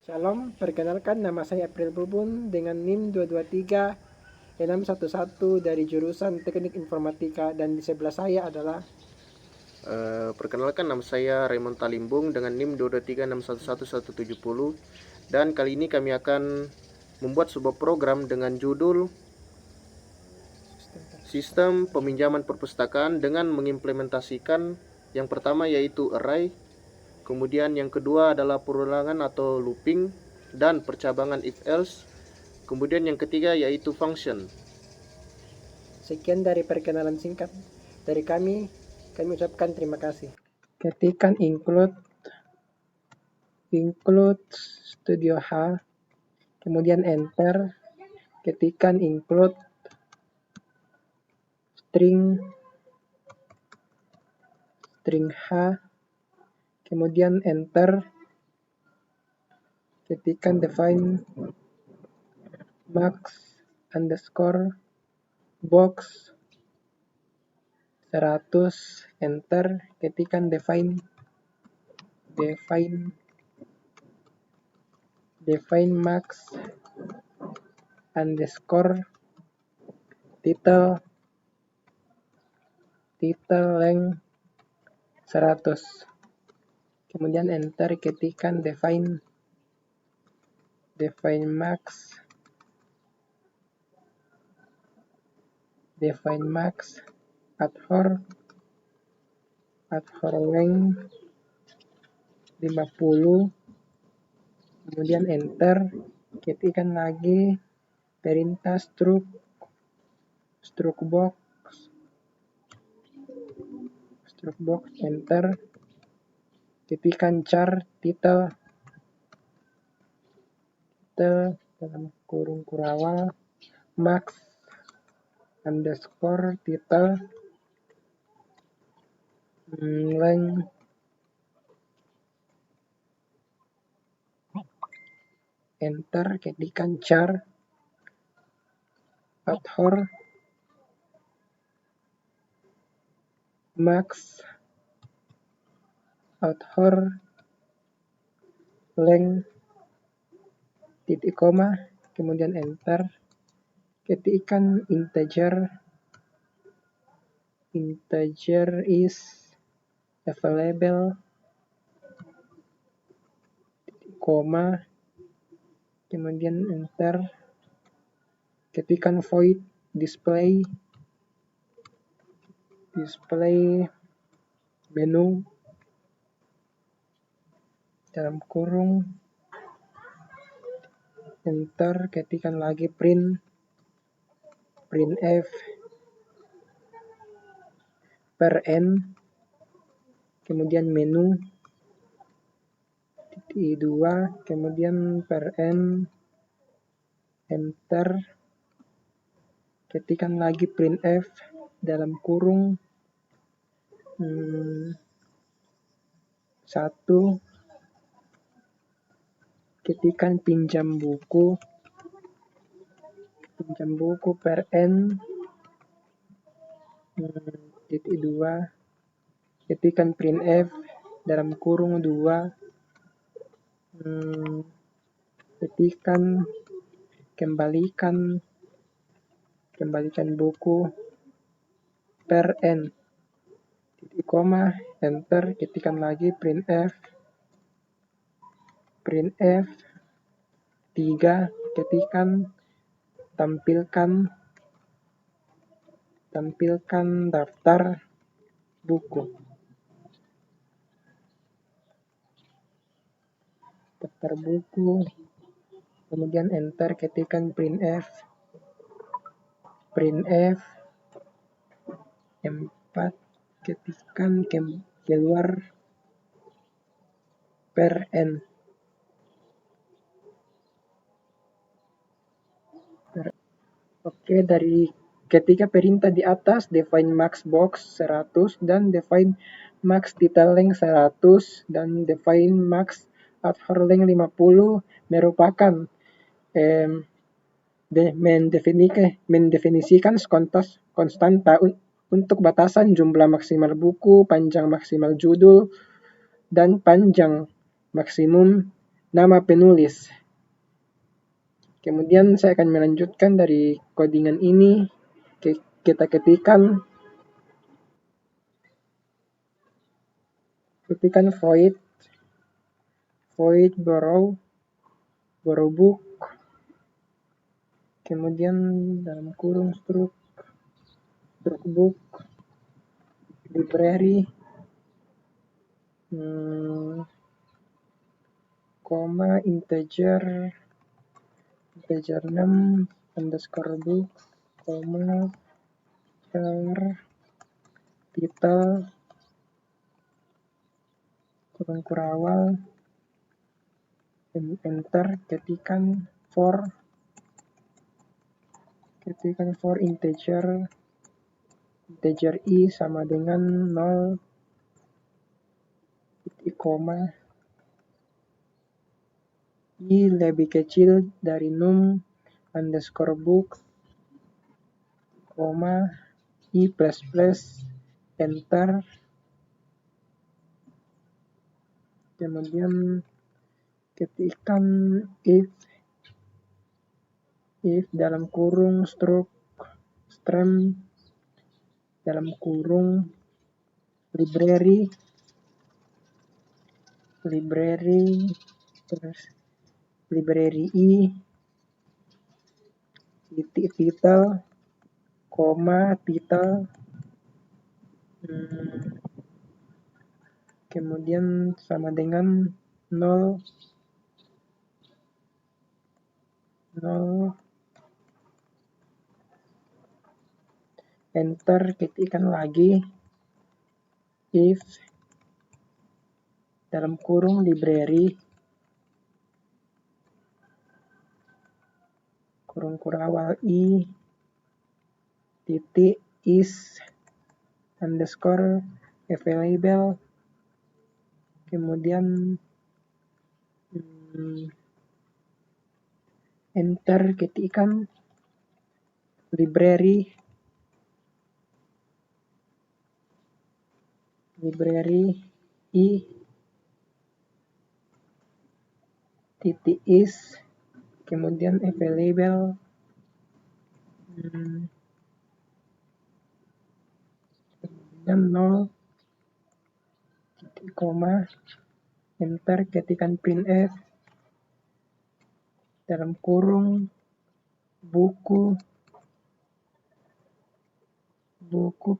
Shalom, perkenalkan nama saya April Bubun dengan NIM 223-611 dari jurusan Teknik Informatika, dan di sebelah saya adalah Perkenalkan, nama saya Raymond Talimbung dengan NIM 223611170, dan kali ini kami akan membuat sebuah program dengan judul Sistem Peminjaman Perpustakaan dengan mengimplementasikan yang pertama yaitu array, kemudian yang kedua adalah perulangan atau looping dan percabangan if else, kemudian yang ketiga yaitu function. Sekian dari perkenalan singkat dari kami ucapkan terima kasih. Ketikkan include Studio H, kemudian enter, ketikkan include string H, kemudian enter, ketikkan define max underscore box 100, enter, ketikkan define max underscore title length 100, kemudian enter, ketikkan define max author length 50, kemudian enter, ketikkan lagi perintah struct box, enter, ketikkan char title dalam kurung kurawal max underscore title length enter, ketikkan char author max length titik koma, kemudian enter, ketikkan integer is available titik koma, kemudian enter, ketikkan void display menu dalam kurung, enter, ketikkan lagi printf per n, kemudian menu titik 2, kemudian per n, enter, ketikkan lagi printf dalam kurung 1, ketikkan pinjam buku per n titik 2, ketikkan printf dalam kurung 2, ketikkan kembalikan buku per n titik koma, enter, ketikkan lagi printf 3, ketikkan tampilkan daftar buku, kemudian enter, ketikkan printf 4, ketikkan keluar per n. Oke, dari ketiga perintah di atas, define max box 100 dan define max title length 100 dan define max author length 50 merupakan mendefinisikan konstanta untuk batasan jumlah maksimal buku, panjang maksimal judul, dan panjang maksimum nama penulis. Kemudian saya akan melanjutkan dari codingan ini. Kita ketikkan void borrow book, kemudian dalam kurung struct book library, koma integer 6 underscore book, koma char title kurung kurawal, enter, ketikkan for integer i sama dengan 0, titik koma, i lebih kecil dari num underscore book, koma, i plus plus, enter. Kemudian ketikkan if dalam kurung struct string dalam kurung library i titik title koma title, kemudian sama dengan 0, enter, ketikkan lagi if dalam kurung library kurung kurawal i titik is underscore available, kemudian enter, ketikkan library i titik is, kemudian available, kemudian 0, titik koma, enter, ketikkan printf dalam kurung buku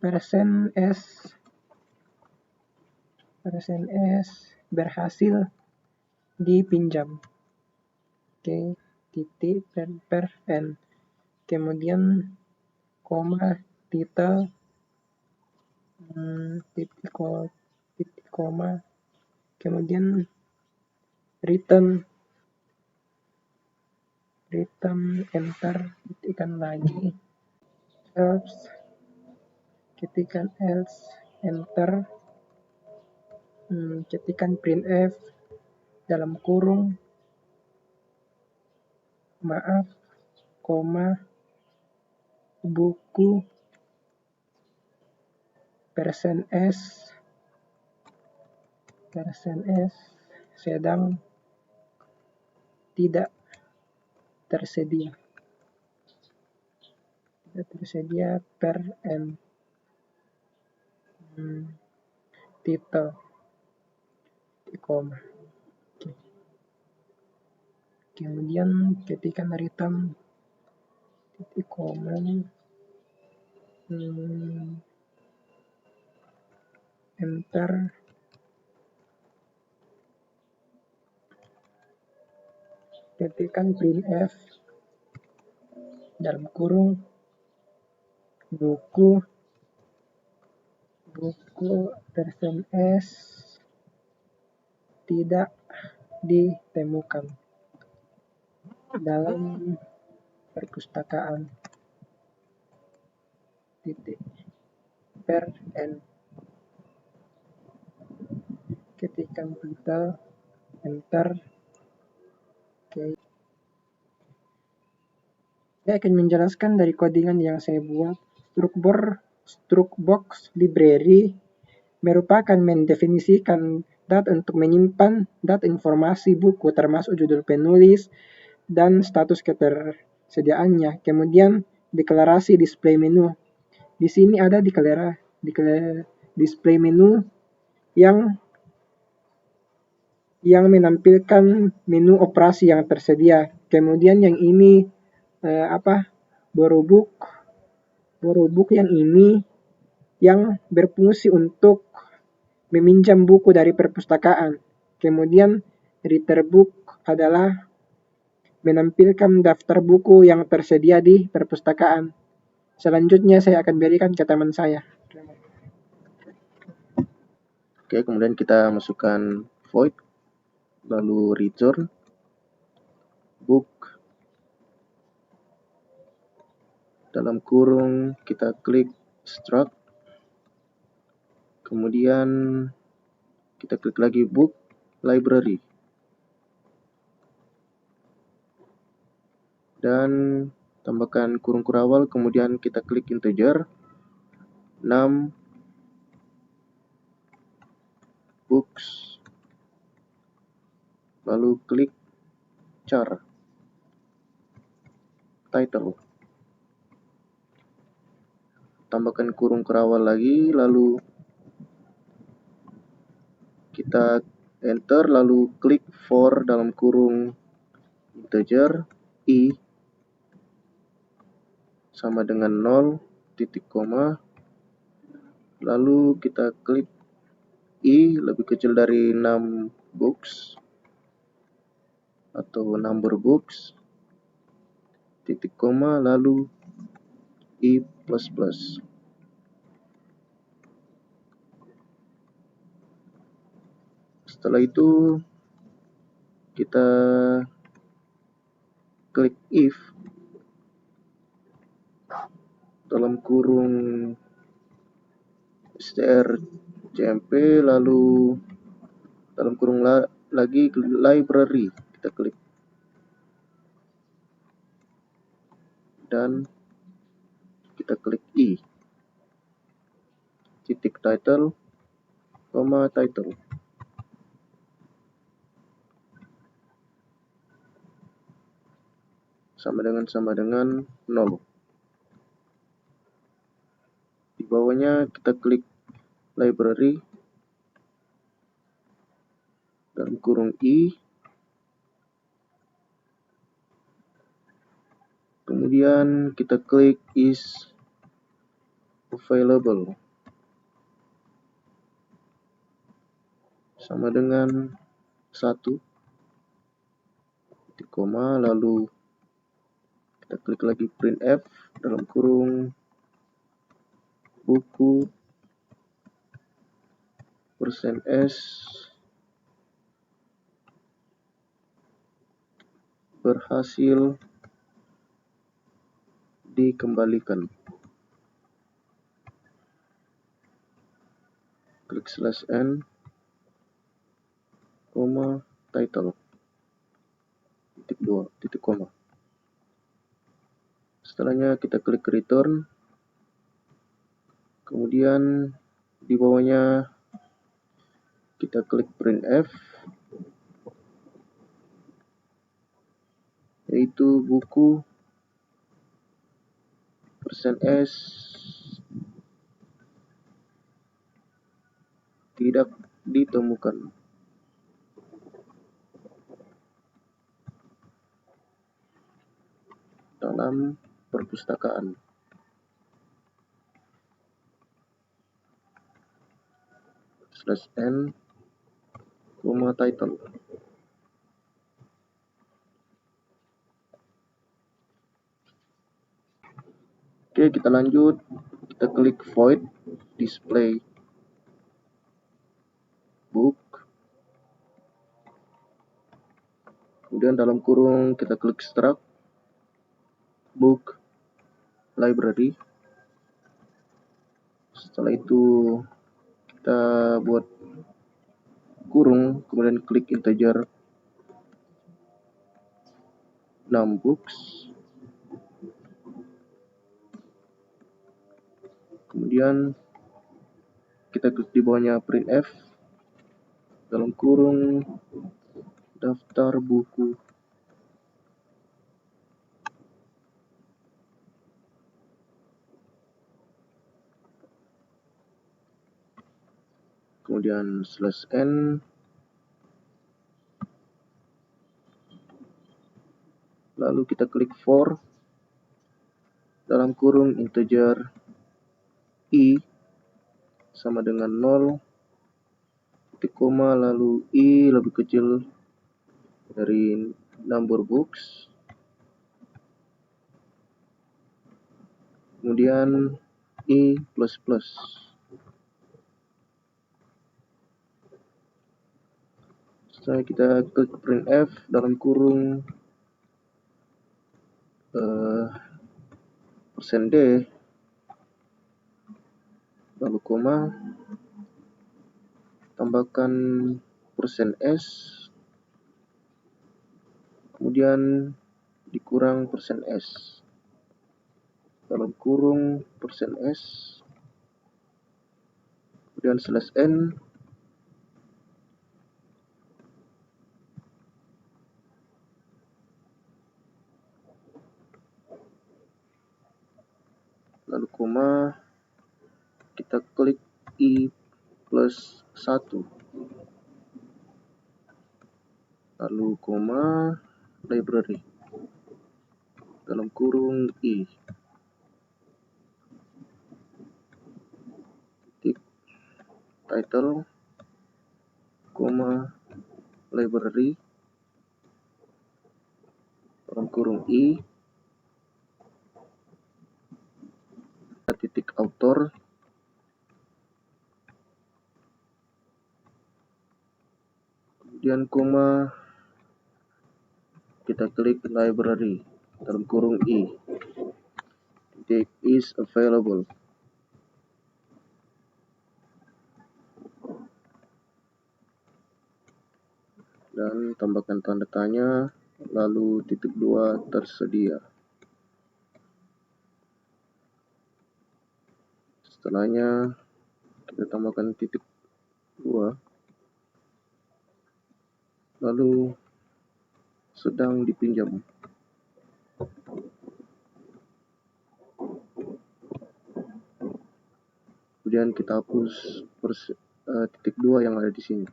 persen s berhasil dipinjam. Oke, titik per n, kemudian koma title, titik koma, kemudian return, enter, ketikkan lagi else, ketikkan else, enter, ketikkan printf dalam kurung koma buku persen s sedang tidak tersedia per n, title, koma. Kemudian ketikkan return, titik koma, enter, ketikkan printf dalam kurung buku persen s tidak ditemukan dalam perpustakaan, titik per n, ketikkan title, enter. Oke. Saya akan menjelaskan dari codingan yang saya buat. Struct box library merupakan mendefinisikan untuk menyimpan data informasi buku termasuk judul penulis dan status ketersediaannya. Kemudian deklarasi display menu. Di sini ada display menu yang menampilkan menu operasi yang tersedia. Kemudian yang ini borrow book yang ini yang berfungsi untuk meminjam buku dari perpustakaan. Kemudian reader book adalah menampilkan daftar buku yang tersedia di perpustakaan. Selanjutnya saya akan berikan ke teman saya. Oke, kemudian kita masukkan void, lalu return book, dalam kurung kita klik struct, kemudian kita klik lagi book library, dan tambahkan kurung kurawal, kemudian kita klik integer 6 books, lalu klik char title, tambahkan kurung kurawal lagi, lalu kita enter, lalu klik for dalam kurung integer i sama dengan 0 titik koma, lalu kita klik i lebih kecil dari 6 books atau number books titik koma, lalu i plus plus. Setelah itu kita klik if dalam kurung strcmp, lalu dalam kurung lagi library kita klik, dan kita klik i titik title koma title sama dengan 0. Di bawahnya kita klik library dalam kurung i, kemudian kita klik is available sama dengan 1 titik koma, lalu kita klik lagi printf dalam kurung buku %s berhasil dikembalikan, klik /n koma title titik 2 titik koma. Setelahnya kita klik return, kemudian di bawahnya kita klik printf, yaitu buku %s tidak ditemukan. Dalam perpustakaan. /n title. Oke, kita lanjut. Kita klik void display book, kemudian dalam kurung kita klik struct book library. Setelah itu kita buat kurung, kemudian klik integer 6 books, kemudian kita klik di bawahnya printf dalam kurung daftar buku. Kemudian /n, lalu kita klik for, dalam kurung integer i sama dengan 0, titik koma, lalu i lebih kecil dari number books, kemudian i plus plus. Setelah kita klik printf, dalam kurung %d, lalu koma, tambahkan %s, kemudian dikurang %s, dalam kurung %s, kemudian /n, lalu koma, kita klik i plus 1, lalu koma, library, dalam kurung i, titik, title, koma, library, dalam kurung i, titik author, kemudian koma, kita klik library, dalam kurung i, titik is available, dan tambahkan tanda tanya, lalu titik 2 tersedia. Setelahnya kita tambahkan titik 2, lalu sedang dipinjam. Kemudian kita hapus titik 2 yang ada di sini.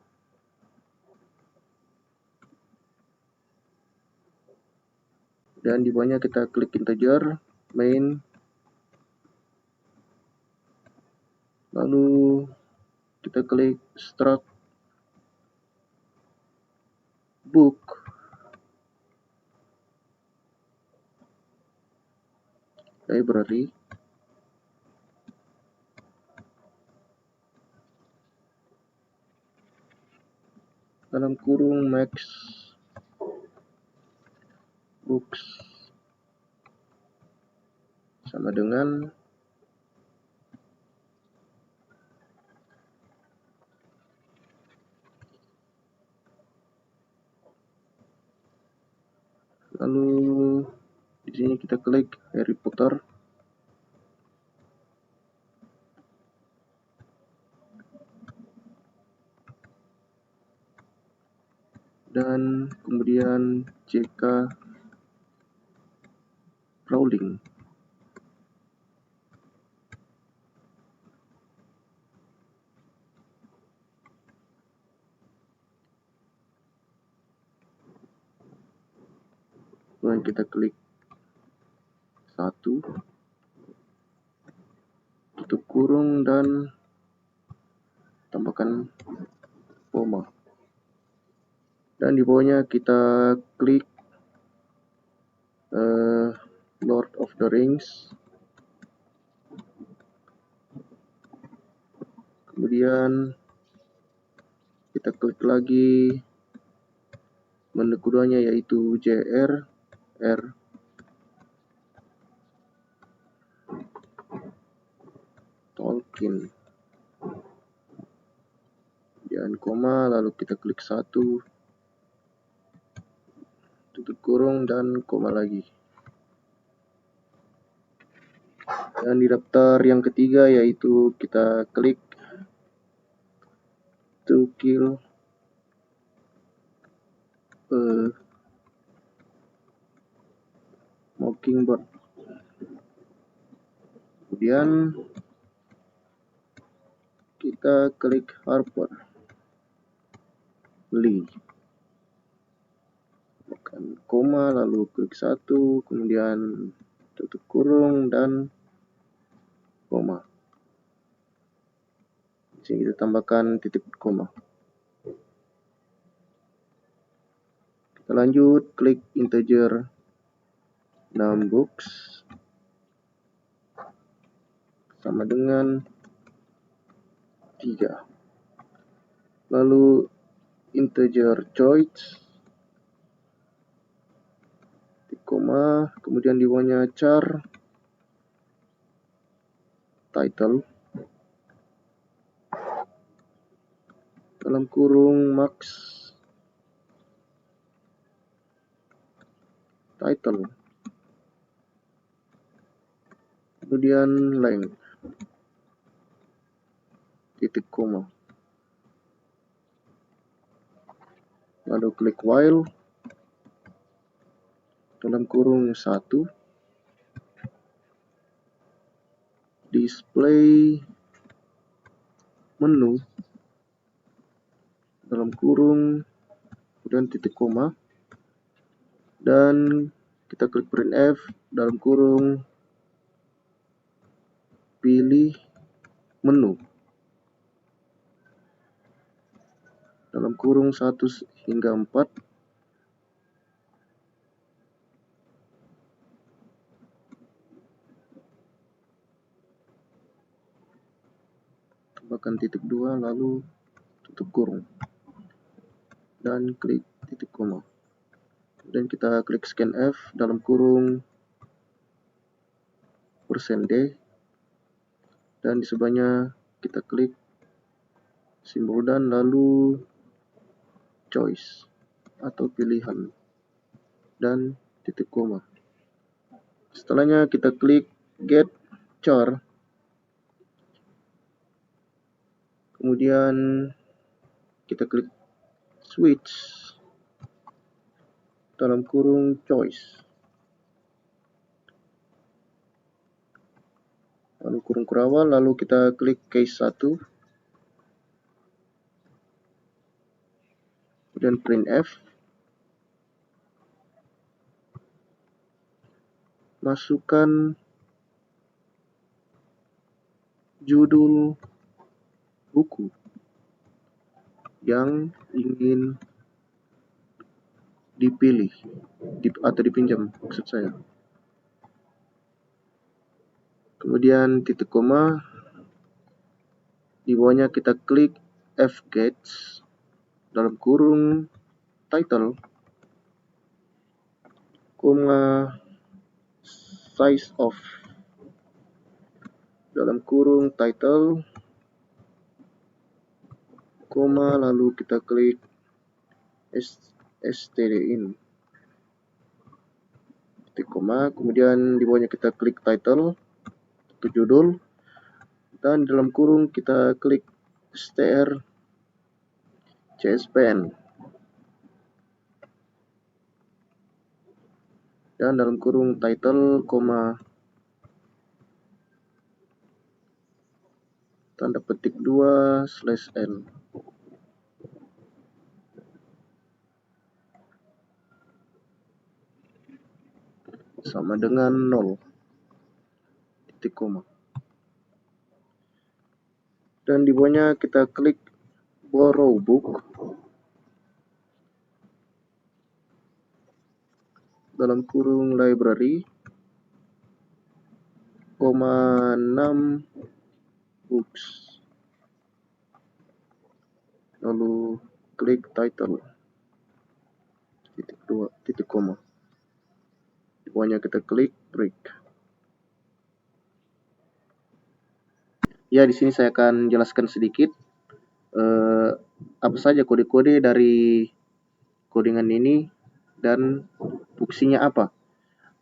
Dan di bawahnya kita klik integer, main, lalu kita klik struct book, library, dalam kurung max books sama dengan lalu di sini kita klik Harry Potter, dan kemudian JK Rowling. Kemudian kita klik 1, tutup kurung, dan tambahkan koma. Dan di bawahnya kita klik Lord of the Rings, kemudian kita klik lagi menu keduanya yaitu JR, R, Tolkien, dan koma, lalu kita klik 1, tutup kurung, dan koma lagi. Dan di daftar yang ketiga yaitu kita klik to kill Mockingbird. Kemudian kita klik Harper Lee, tekan koma, lalu klik 1, kemudian tutup kurung dan koma. Di sini kita tambahkan titik koma. Kita lanjut klik integer numbers sama dengan 3. Lalu integer choice, titik koma, kemudian di bawahnya char title dalam kurung max title, kemudian length, titik koma, lalu klik while dalam kurung 1, display menu dalam kurung, kemudian titik koma, dan kita klik printf dalam kurung pilih menu dalam kurung 1 hingga 4. Tambahkan titik 2, lalu tutup kurung dan klik titik koma. Dan kita klik scanf dalam kurung %d, dan di sebelahnya kita klik simbol dan lalu choice atau pilihan dan titik koma. Setelahnya kita klik get char, kemudian kita klik switch dalam kurung choice, lalu kurung kurawal, lalu kita klik case 1, kemudian printf, masukkan judul buku yang ingin dipilih atau dipinjam, maksud saya. Kemudian titik koma, di bawahnya kita klik fgetch dalam kurung title, koma size of dalam kurung title, koma, lalu kita klik stdin, titik koma, kemudian di bawahnya kita klik title atau judul, dan dalam kurung kita klik str CSPN, dan dalam kurung title, koma, tanda petik 2/n, sama dengan 0, titik koma. Dan di bawahnya kita klik borrow book dalam kurung library, 6 books, lalu klik title, titik 2, titik koma. Di bawahnya kita klik break. Ya, di sini saya akan jelaskan sedikit apa saja kode-kode dari codingan ini dan fungsinya apa.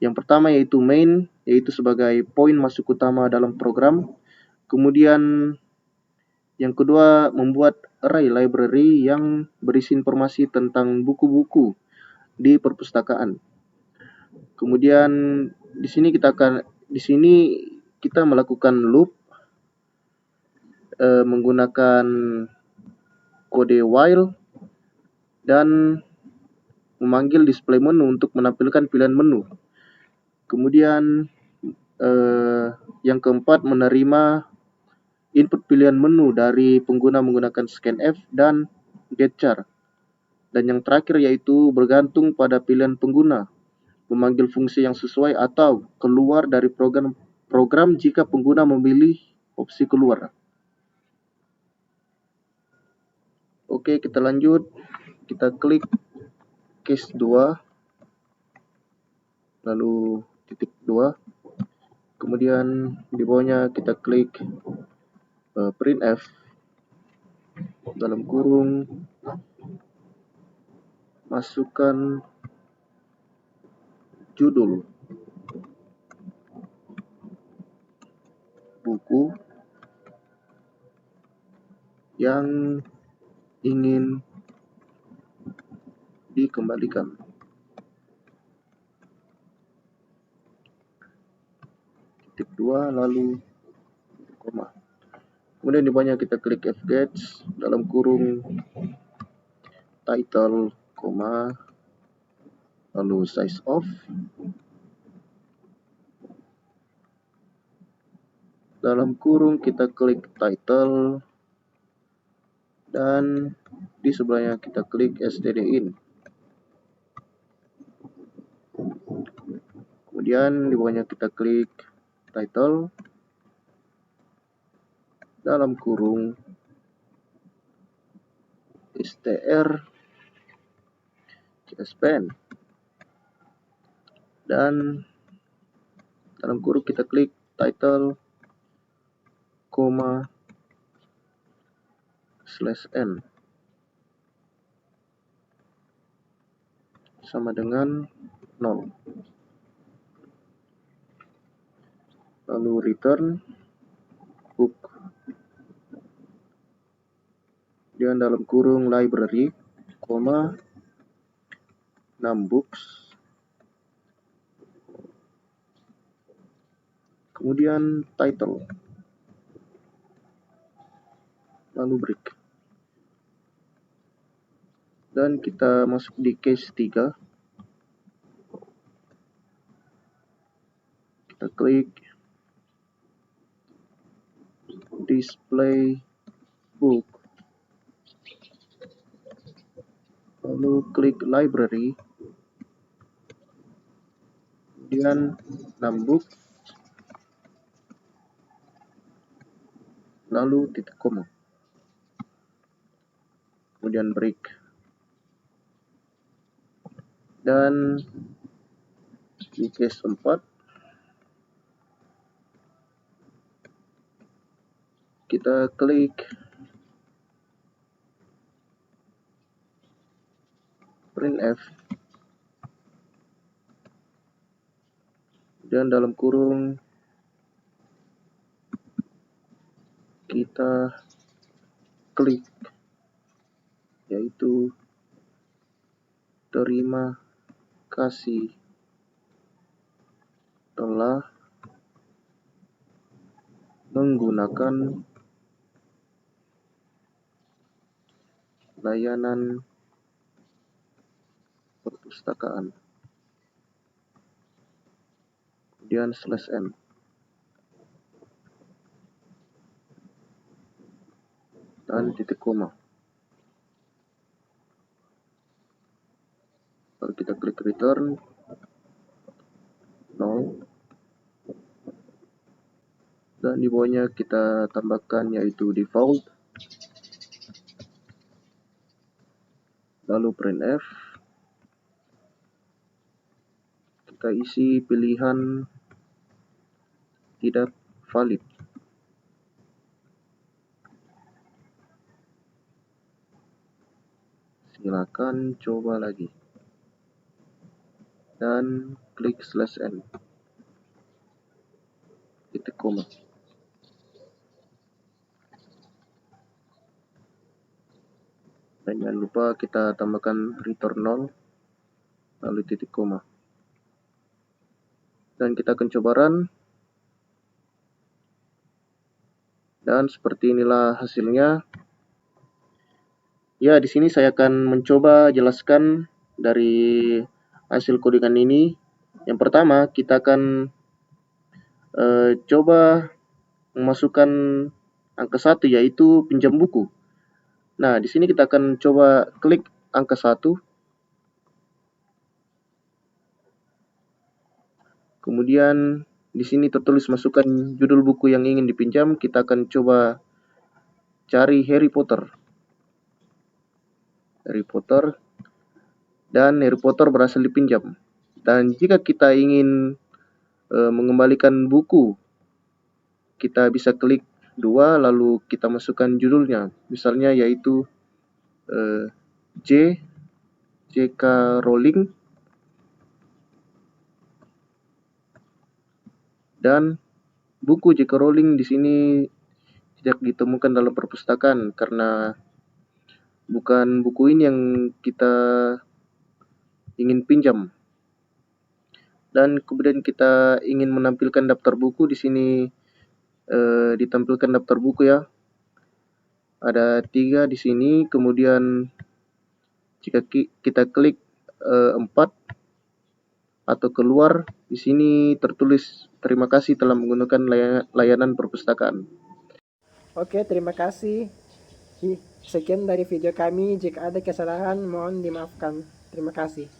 Yang pertama yaitu main, yaitu sebagai poin masuk utama dalam program. Kemudian yang kedua membuat array library yang berisi informasi tentang buku-buku di perpustakaan. Kemudian di sini kita melakukan loop menggunakan kode while dan memanggil display menu untuk menampilkan pilihan menu. Kemudian yang keempat, menerima input pilihan menu dari pengguna menggunakan scanf dan getchar. Dan yang terakhir yaitu bergantung pada pilihan pengguna, memanggil fungsi yang sesuai atau keluar dari program jika pengguna memilih opsi keluar. Oke, kita lanjut. Kita klik case 2, lalu titik 2. Kemudian di bawahnya kita klik printf dalam kurung, masukkan judul buku yang ingin dikembalikan. Titik 2 lalu koma. Kemudian di bawahnya kita klik fgetch dalam kurung title, koma, lalu size of, dalam kurung kita klik title, dan di sebelahnya kita klik stdin. Kemudian di bawahnya kita klik title, dalam kurung str cspen, dan dalam kurung kita klik title, koma, /n sama dengan 0. Lalu return book, dan dalam kurung library, koma, 6 books, kemudian title, lalu break. Dan kita masuk di case 3. Kita klik display book, lalu klik library, kemudian 6 book, lalu titik koma, kemudian break. Dan di case 4 kita klik printf, dan dalam kurung kita klik yaitu terima kasih telah menggunakan layanan perpustakaan, kemudian /n, dan titik koma. Lalu kita klik return 0, dan di bawahnya kita tambahkan yaitu default, lalu printf, kita isi pilihan tidak valid. Silakan coba lagi, dan klik /n, titik koma. Dan jangan lupa kita tambahkan return 0, lalu titik koma. Dan kita akan coba run. Dan seperti inilah hasilnya. Ya, di sini saya akan mencoba jelaskan dari hasil codingan ini. Yang pertama, kita akan coba memasukkan angka 1, yaitu pinjam buku. Nah, di sini kita akan coba klik angka 1. Kemudian di sini tertulis masukkan judul buku yang ingin dipinjam. Kita akan coba cari Harry Potter. Dan Harry Potter berhasil dipinjam. Dan jika kita ingin mengembalikan buku, kita bisa klik 2 lalu kita masukkan judulnya. Misalnya yaitu J.K. Rowling. Dan buku J.K. Rowling di sini tidak ditemukan dalam perpustakaan karena bukan buku ini yang kita ingin pinjam. Dan kemudian kita ingin menampilkan daftar buku, di sini ditampilkan daftar buku ya. Ada 3 di sini. Kemudian jika kita klik 4 atau keluar, di sini tertulis terima kasih telah menggunakan layanan perpustakaan. Oke, terima kasih. Sekian dari video kami. Jika ada kesalahan, mohon dimaafkan. Terima kasih.